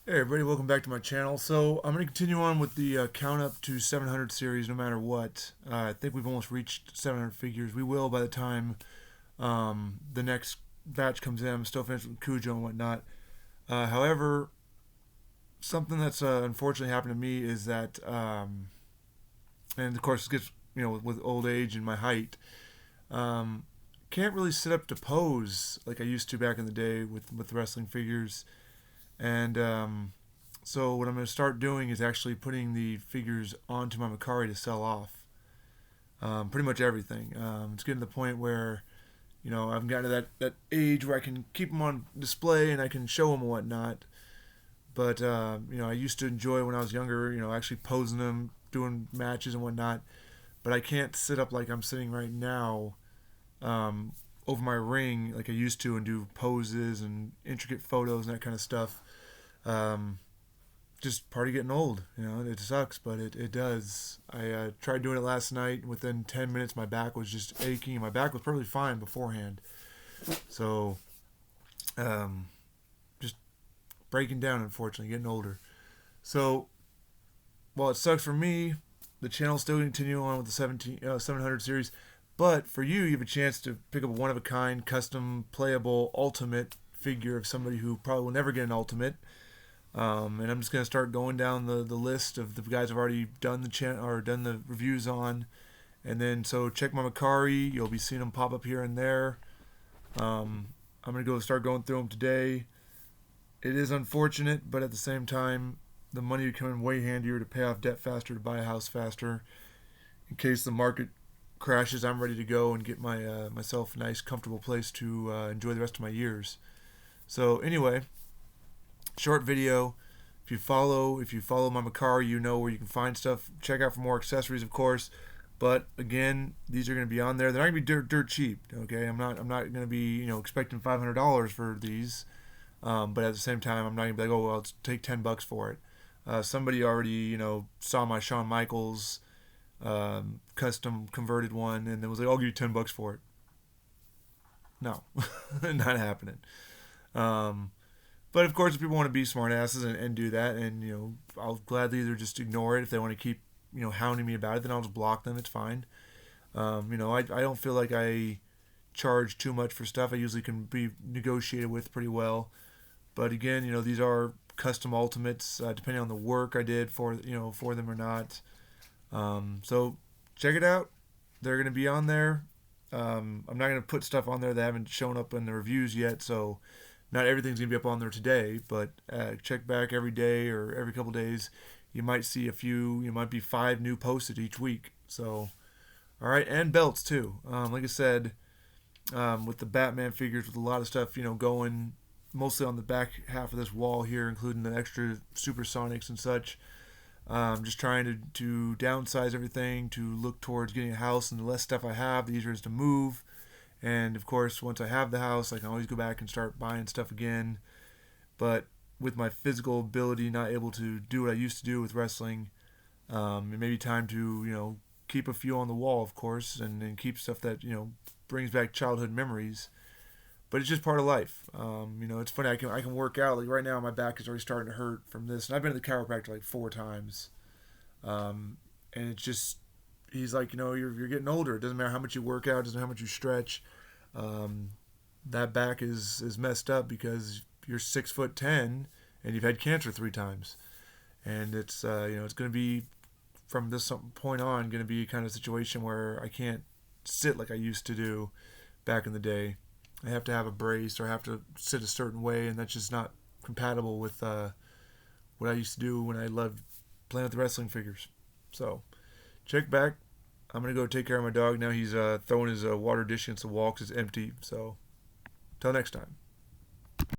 Hey everybody, welcome back to my channel. So I'm going to continue on with the count up to 700 series no matter what. I think we've almost reached 700 figures. We will by the time the next batch comes in. I'm still finishing with Cujo and whatnot. However, something that's unfortunately happened to me is that, and of course it gets, with old age and my height, um, can't really sit up to pose like I used to back in the day with wrestling figures. And so what I'm going to start doing is actually putting the figures onto my mecari to sell off. Pretty much everything. It's getting to the point where I've gotten to that age where I can keep them on display and I can show them and whatnot. But I used to enjoy when I was younger. Actually posing them, doing matches and whatnot. But I can't sit up like I'm sitting right now over my ring like I used to and do poses and intricate photos and that kind of stuff. Um, just part of getting old. It sucks, but it does. I tried doing it last night. Within 10 minutes, my back was just aching. My back was perfectly fine beforehand. So, um, just breaking down, unfortunately, getting older. So, while it sucks for me, the channel's still continuing on with the 700 series. But for you, you have a chance to pick up a one of a kind, custom, playable, ultimate figure of somebody who probably will never get an ultimate. And I'm just gonna start going down the list of the guys I've already done the channel or done the reviews on, and then so check my Macari. You'll be seeing them pop up here and there. I'm gonna go start going through them today. It is unfortunate, but at the same time, the money would come in way handier to pay off debt faster, to buy a house faster. In case the market crashes, I'm ready to go and get myself a nice, comfortable place to enjoy the rest of my years. So anyway, short video. If you follow my Macari, you know where you can find stuff. Check out for more accessories, of course. But again, these are going to be on there. They're not going to be dirt cheap. Okay, I'm not going to be expecting $500 for these. But at the same time, I'm not going to be like, oh well, let's take $10 for it. Somebody already saw my Shawn Michaels custom converted one and then was like, I'll give you $10 for it. No, not happening. Um, But of course, if people want to be smartasses and do that, and I'll gladly either just ignore it if they want to keep hounding me about it. Then I'll just block them. It's fine. I don't feel like I charge too much for stuff. I usually can be negotiated with pretty well. But again, these are custom ultimates depending on the work I did for them or not. So check it out. They're going to be on there. I'm not going to put stuff on there that haven't shown up in the reviews yet. So not everything's gonna be up on there today, but check back every day or every couple days. You might see a few. You might be 5 new posted each week. So, all right, and belts too. Like I said, with the Batman figures, with a lot of stuff, going mostly on the back half of this wall here, including the extra supersonics and such. Just trying to downsize everything to look towards getting a house, and the less stuff I have, the easier it is to move. And of course, once I have the house, I can always go back and start buying stuff again. But with my physical ability not able to do what I used to do with wrestling, it may be time to keep a few on the wall, of course, and keep stuff that brings back childhood memories. But it's just part of life. It's funny. I can work out. Like right now, my back is already starting to hurt from this, and I've been to the chiropractor like 4 times. And it's just he's like, you're getting older. It doesn't matter how much you work out. It doesn't matter how much you stretch. Um, that back is messed up because you're 6'10" and you've had cancer 3 times, and it's going to be from this point on going to be kind of a situation where I can't sit like I used to do back in the day. I have to have a brace or I have to sit a certain way, and that's just not compatible with what I used to do when I loved playing with the wrestling figures. So check back. I'm gonna go take care of my dog now. He's throwing his water dish against the wall because it's empty. So, till next time.